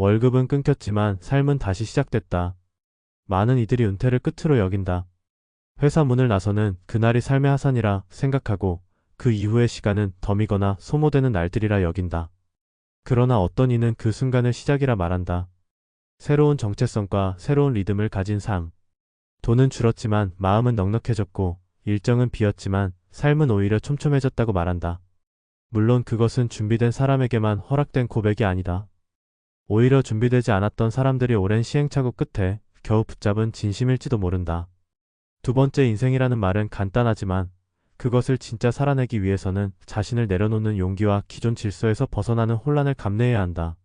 월급은 끊겼지만 삶은 다시 시작됐다. 많은 이들이 은퇴를 끝으로 여긴다. 회사 문을 나서는 그날이 삶의 하산이라 생각하고 그 이후의 시간은 덤이거나 소모되는 날들이라 여긴다. 그러나 어떤 이는 그 순간을 시작이라 말한다. 새로운 정체성과 새로운 리듬을 가진 삶. 돈은 줄었지만 마음은 넉넉해졌고 일정은 비었지만 삶은 오히려 촘촘해졌다고 말한다. 물론 그것은 준비된 사람에게만 허락된 고백이 아니다. 오히려 준비되지 않았던 사람들이 오랜 시행착오 끝에 겨우 붙잡은 진심일지도 모른다. 두 번째 인생이라는 말은 간단하지만 그것을 진짜 살아내기 위해서는 자신을 내려놓는 용기와 기존 질서에서 벗어나는 혼란을 감내해야 한다.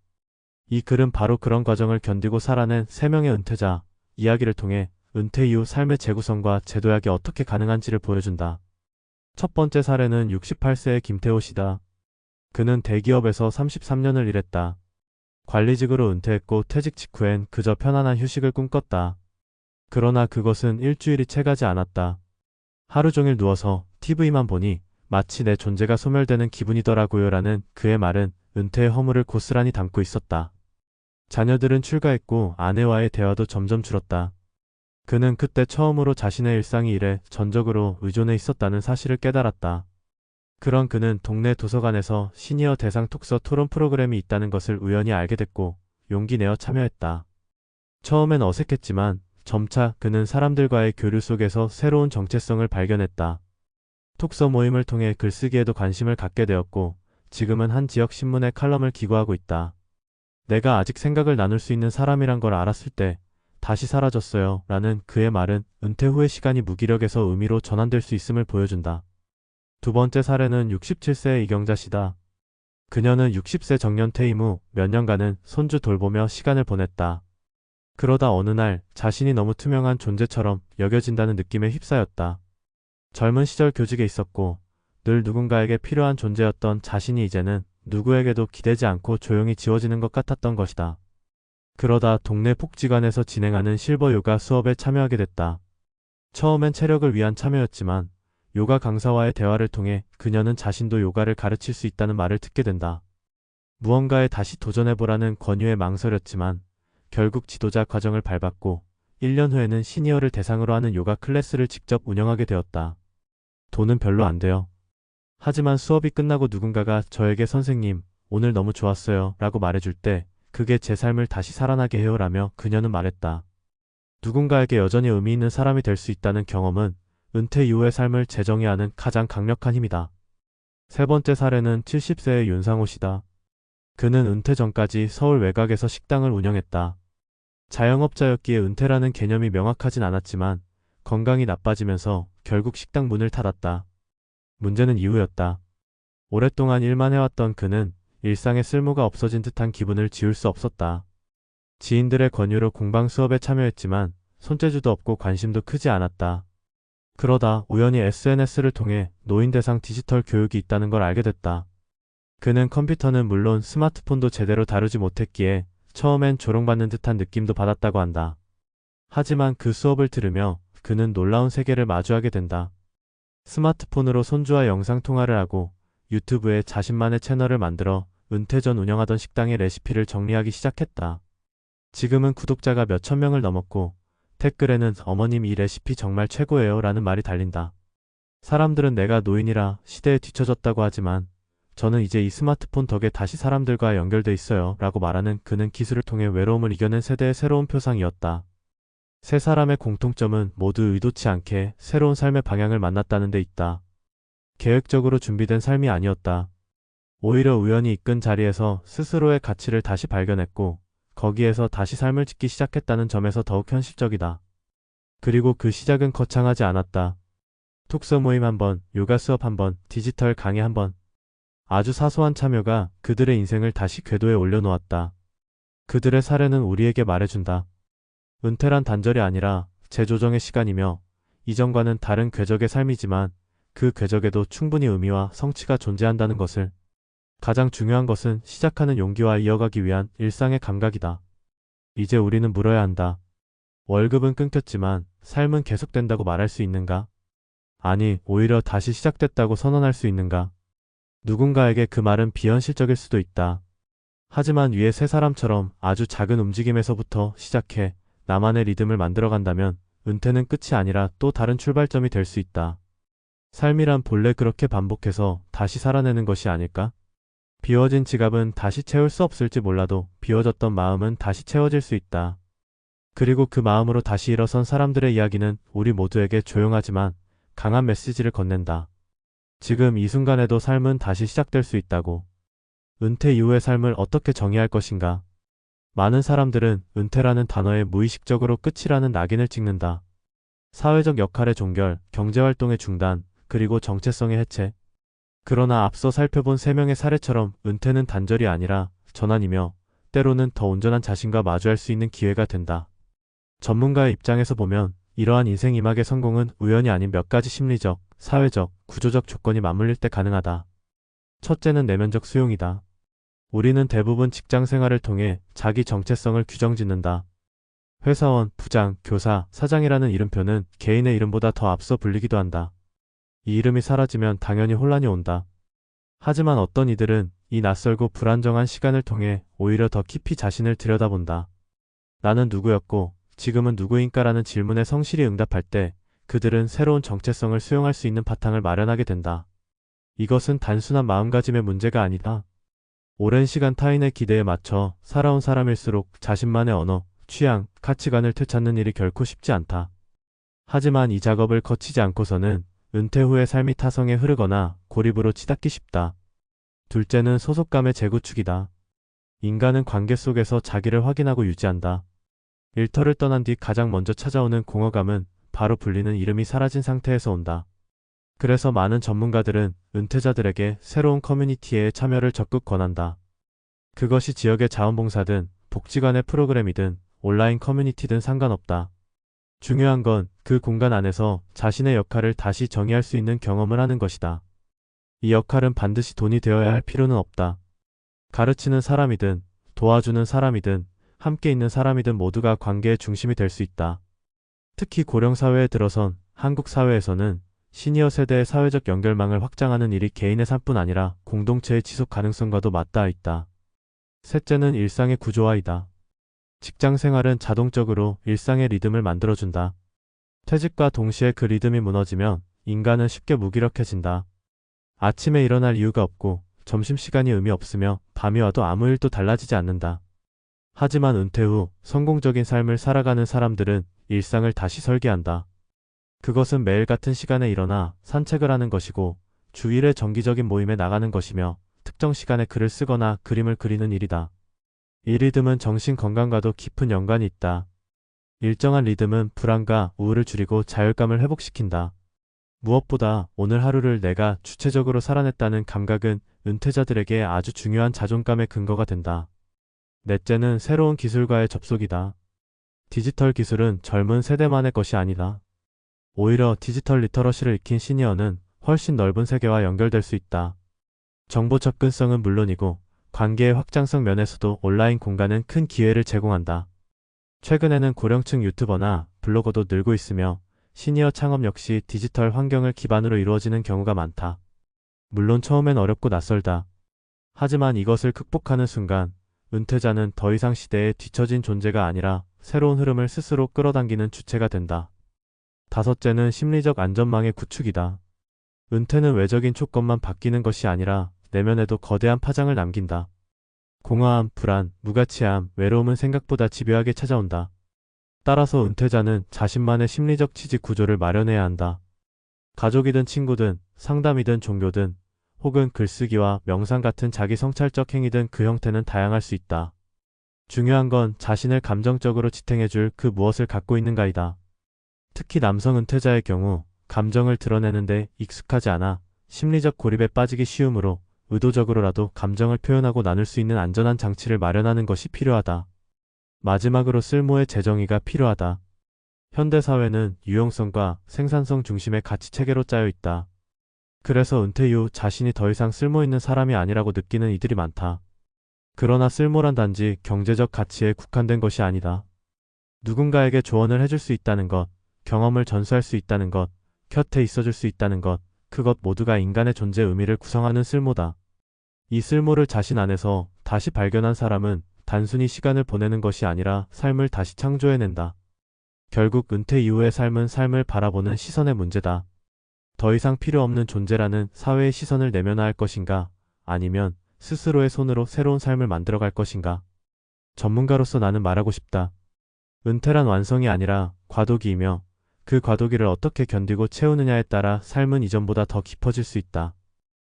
이 글은 바로 그런 과정을 견디고 살아낸 3명의 은퇴자 이야기를 통해 은퇴 이후 삶의 재구성과 재도약이 어떻게 가능한지를 보여준다. 첫 번째 사례는 68세의 김태호 씨다. 그는 대기업에서 33년을 일했다. 관리직으로 은퇴했고 퇴직 직후엔 그저 편안한 휴식을 꿈꿨다. 그러나 그것은 일주일이 채가지 않았다. 하루 종일 누워서 TV만 보니 마치 내 존재가 소멸되는 기분이더라고요 라는 그의 말은 은퇴의 허물을 고스란히 담고 있었다. 자녀들은 출가했고 아내와의 대화도 점점 줄었다. 그는 그때 처음으로 자신의 일상이 일에 전적으로 의존해 있었다는 사실을 깨달았다. 그런 그는 동네 도서관에서 시니어 대상 톡서 토론 프로그램이 있다는 것을 우연히 알게 됐고 용기 내어 참여했다. 처음엔 어색했지만 점차 그는 사람들과의 교류 속에서 새로운 정체성을 발견했다. 톡서 모임을 통해 글쓰기에도 관심을 갖게 되었고 지금은 한 지역 신문에 칼럼을 기고하고 있다. 내가 아직 생각을 나눌 수 있는 사람이란 걸 알았을 때 다시 사라졌어요 라는 그의 말은 은퇴 후의 시간이 무기력에서 의미로 전환될 수 있음을 보여준다. 두 번째 사례는 67세의 이경자 씨다. 그녀는 60세 정년 퇴임 후 몇 년간은 손주 돌보며 시간을 보냈다. 그러다 어느 날 자신이 너무 투명한 존재처럼 여겨진다는 느낌에 휩싸였다. 젊은 시절 교직에 있었고 늘 누군가에게 필요한 존재였던 자신이 이제는 누구에게도 기대지 않고 조용히 지워지는 것 같았던 것이다. 그러다 동네 복지관에서 진행하는 실버 요가 수업에 참여하게 됐다. 처음엔 체력을 위한 참여였지만 요가 강사와의 대화를 통해 그녀는 자신도 요가를 가르칠 수 있다는 말을 듣게 된다. 무언가에 다시 도전해보라는 권유에 망설였지만 결국 지도자 과정을 밟았고 1년 후에는 시니어를 대상으로 하는 요가 클래스를 직접 운영하게 되었다. 돈은 별로 안 돼요. 하지만 수업이 끝나고 누군가가 저에게 선생님, 오늘 너무 좋았어요 라고 말해줄 때 그게 제 삶을 다시 살아나게 해요 라며 그녀는 말했다. 누군가에게 여전히 의미 있는 사람이 될 수 있다는 경험은 은퇴 이후의 삶을 재정의하는 가장 강력한 힘이다. 세 번째 사례는 70세의 윤상호 씨다. 그는 은퇴 전까지 서울 외곽에서 식당을 운영했다. 자영업자였기에 은퇴라는 개념이 명확하진 않았지만 건강이 나빠지면서 결국 식당 문을 닫았다. 문제는 이유였다. 오랫동안 일만 해왔던 그는 일상의 쓸모가 없어진 듯한 기분을 지울 수 없었다. 지인들의 권유로 공방 수업에 참여했지만 손재주도 없고 관심도 크지 않았다. 그러다 우연히 SNS를 통해 노인 대상 디지털 교육이 있다는 걸 알게 됐다. 그는 컴퓨터는 물론 스마트폰도 제대로 다루지 못했기에 처음엔 조롱받는 듯한 느낌도 받았다고 한다. 하지만 그 수업을 들으며 그는 놀라운 세계를 마주하게 된다. 스마트폰으로 손주와 영상통화를 하고 유튜브에 자신만의 채널을 만들어 은퇴 전 운영하던 식당의 레시피를 정리하기 시작했다. 지금은 구독자가 몇천 명을 넘었고 댓글에는 어머님 이 레시피 정말 최고예요 라는 말이 달린다. 사람들은 내가 노인이라 시대에 뒤처졌다고 하지만 저는 이제 이 스마트폰 덕에 다시 사람들과 연결돼 있어요 라고 말하는 그는 기술을 통해 외로움을 이겨낸 세대의 새로운 표상이었다. 세 사람의 공통점은 모두 의도치 않게 새로운 삶의 방향을 만났다는 데 있다. 계획적으로 준비된 삶이 아니었다. 오히려 우연히 이끈 자리에서 스스로의 가치를 다시 발견했고 거기에서 다시 삶을 짓기 시작했다는 점에서 더욱 현실적이다. 그리고 그 시작은 거창하지 않았다. 톡서 모임 한 번, 요가 수업 한 번, 디지털 강의 한 번. 아주 사소한 참여가 그들의 인생을 다시 궤도에 올려놓았다. 그들의 사례는 우리에게 말해준다. 은퇴란 단절이 아니라 재조정의 시간이며 이전과는 다른 궤적의 삶이지만 그 궤적에도 충분히 의미와 성취가 존재한다는 것을. 가장 중요한 것은 시작하는 용기와 이어가기 위한 일상의 감각이다. 이제 우리는 물어야 한다. 월급은 끊겼지만 삶은 계속된다고 말할 수 있는가? 아니, 오히려 다시 시작됐다고 선언할 수 있는가? 누군가에게 그 말은 비현실적일 수도 있다. 하지만 위에 세 사람처럼 아주 작은 움직임에서부터 시작해 나만의 리듬을 만들어간다면 은퇴는 끝이 아니라 또 다른 출발점이 될 수 있다. 삶이란 본래 그렇게 반복해서 다시 살아내는 것이 아닐까? 비워진 지갑은 다시 채울 수 없을지 몰라도 비워졌던 마음은 다시 채워질 수 있다. 그리고 그 마음으로 다시 일어선 사람들의 이야기는 우리 모두에게 조용하지만 강한 메시지를 건넨다. 지금 이 순간에도 삶은 다시 시작될 수 있다고. 은퇴 이후의 삶을 어떻게 정의할 것인가? 많은 사람들은 은퇴라는 단어에 무의식적으로 끝이라는 낙인을 찍는다. 사회적 역할의 종결, 경제활동의 중단, 그리고 정체성의 해체. 그러나 앞서 살펴본 3명의 사례처럼 은퇴는 단절이 아니라 전환이며 때로는 더 온전한 자신과 마주할 수 있는 기회가 된다. 전문가의 입장에서 보면 이러한 인생 이막의 성공은 우연이 아닌 몇 가지 심리적, 사회적, 구조적 조건이 맞물릴 때 가능하다. 첫째는 내면적 수용이다. 우리는 대부분 직장 생활을 통해 자기 정체성을 규정짓는다. 회사원, 부장, 교사, 사장이라는 이름표는 개인의 이름보다 더 앞서 불리기도 한다. 이 이름이 사라지면 당연히 혼란이 온다. 하지만 어떤 이들은 이 낯설고 불안정한 시간을 통해 오히려 더 깊이 자신을 들여다본다. 나는 누구였고 지금은 누구인가라는 질문에 성실히 응답할 때 그들은 새로운 정체성을 수용할 수 있는 바탕을 마련하게 된다. 이것은 단순한 마음가짐의 문제가 아니다. 오랜 시간 타인의 기대에 맞춰 살아온 사람일수록 자신만의 언어, 취향, 가치관을 되찾는 일이 결코 쉽지 않다. 하지만 이 작업을 거치지 않고서는 은퇴 후의 삶이 타성에 흐르거나 고립으로 치닫기 쉽다. 둘째는 소속감의 재구축이다. 인간은 관계 속에서 자기를 확인하고 유지한다. 일터를 떠난 뒤 가장 먼저 찾아오는 공허감은 바로 불리는 이름이 사라진 상태에서 온다. 그래서 많은 전문가들은 은퇴자들에게 새로운 커뮤니티에 참여를 적극 권한다. 그것이 지역의 자원봉사든 복지관의 프로그램이든 온라인 커뮤니티든 상관없다. 중요한 건 그 공간 안에서 자신의 역할을 다시 정의할 수 있는 경험을 하는 것이다. 이 역할은 반드시 돈이 되어야 할 필요는 없다. 가르치는 사람이든 도와주는 사람이든 함께 있는 사람이든 모두가 관계의 중심이 될 수 있다. 특히 고령사회에 들어선 한국 사회에서는 시니어 세대의 사회적 연결망을 확장하는 일이 개인의 삶뿐 아니라 공동체의 지속 가능성과도 맞닿아 있다. 셋째는 일상의 구조화이다. 직장 생활은 자동적으로 일상의 리듬을 만들어준다. 퇴직과 동시에 그 리듬이 무너지면 인간은 쉽게 무기력해진다. 아침에 일어날 이유가 없고 점심시간이 의미 없으며 밤이 와도 아무 일도 달라지지 않는다. 하지만 은퇴 후 성공적인 삶을 살아가는 사람들은 일상을 다시 설계한다. 그것은 매일 같은 시간에 일어나 산책을 하는 것이고 주일에 정기적인 모임에 나가는 것이며 특정 시간에 글을 쓰거나 그림을 그리는 일이다. 이 리듬은 정신 건강과도 깊은 연관이 있다. 일정한 리듬은 불안과 우울을 줄이고 자율감을 회복시킨다. 무엇보다 오늘 하루를 내가 주체적으로 살아냈다는 감각은 은퇴자들에게 아주 중요한 자존감의 근거가 된다. 넷째는 새로운 기술과의 접속이다. 디지털 기술은 젊은 세대만의 것이 아니다. 오히려 디지털 리터러시를 익힌 시니어는 훨씬 넓은 세계와 연결될 수 있다. 정보 접근성은 물론이고 관계의 확장성 면에서도 온라인 공간은 큰 기회를 제공한다. 최근에는 고령층 유튜버나 블로거도 늘고 있으며 시니어 창업 역시 디지털 환경을 기반으로 이루어지는 경우가 많다. 물론 처음엔 어렵고 낯설다. 하지만 이것을 극복하는 순간 은퇴자는 더 이상 시대에 뒤처진 존재가 아니라 새로운 흐름을 스스로 끌어당기는 주체가 된다. 다섯째는 심리적 안전망의 구축이다. 은퇴는 외적인 조건만 바뀌는 것이 아니라 내면에도 거대한 파장을 남긴다. 공허함, 불안, 무가치함, 외로움은 생각보다 집요하게 찾아온다. 따라서 은퇴자는 자신만의 심리적 지지 구조를 마련해야 한다. 가족이든 친구든 상담이든 종교든 혹은 글쓰기와 명상 같은 자기 성찰적 행위든 그 형태는 다양할 수 있다. 중요한 건 자신을 감정적으로 지탱해줄 그 무엇을 갖고 있는가이다. 특히 남성 은퇴자의 경우 감정을 드러내는데 익숙하지 않아 심리적 고립에 빠지기 쉬우므로 의도적으로라도 감정을 표현하고 나눌 수 있는 안전한 장치를 마련하는 것이 필요하다. 마지막으로 쓸모의 재정의가 필요하다. 현대사회는 유용성과 생산성 중심의 가치 체계로 짜여 있다. 그래서 은퇴 이후 자신이 더 이상 쓸모있는 사람이 아니라고 느끼는 이들이 많다. 그러나 쓸모란 단지 경제적 가치에 국한된 것이 아니다. 누군가에게 조언을 해줄 수 있다는 것, 경험을 전수할 수 있다는 것, 곁에 있어줄 수 있다는 것, 그것 모두가 인간의 존재 의미를 구성하는 쓸모다. 이 쓸모를 자신 안에서 다시 발견한 사람은 단순히 시간을 보내는 것이 아니라 삶을 다시 창조해낸다. 결국 은퇴 이후의 삶은 삶을 바라보는 시선의 문제다. 더 이상 필요 없는 존재라는 사회의 시선을 내면화할 것인가, 아니면 스스로의 손으로 새로운 삶을 만들어갈 것인가. 전문가로서 나는 말하고 싶다. 은퇴란 완성이 아니라 과도기이며 그 과도기를 어떻게 견디고 채우느냐에 따라 삶은 이전보다 더 깊어질 수 있다.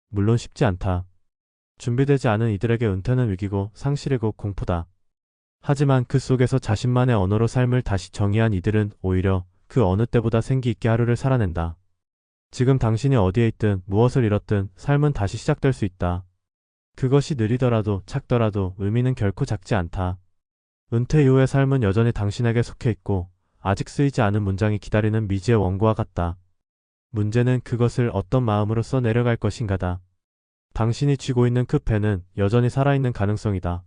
물론 쉽지 않다. 준비되지 않은 이들에게 은퇴는 위기고 상실이고 공포다. 하지만 그 속에서 자신만의 언어로 삶을 다시 정의한 이들은 오히려 그 어느 때보다 생기 있게 하루를 살아낸다. 지금 당신이 어디에 있든 무엇을 잃었든 삶은 다시 시작될 수 있다. 그것이 느리더라도 작더라도 의미는 결코 작지 않다. 은퇴 이후의 삶은 여전히 당신에게 속해 있고 아직 쓰이지 않은 문장이 기다리는 미지의 원고와 같다. 문제는 그것을 어떤 마음으로 써 내려갈 것인가다. 당신이 쥐고 있는 그 펜은 여전히 살아있는 가능성이다.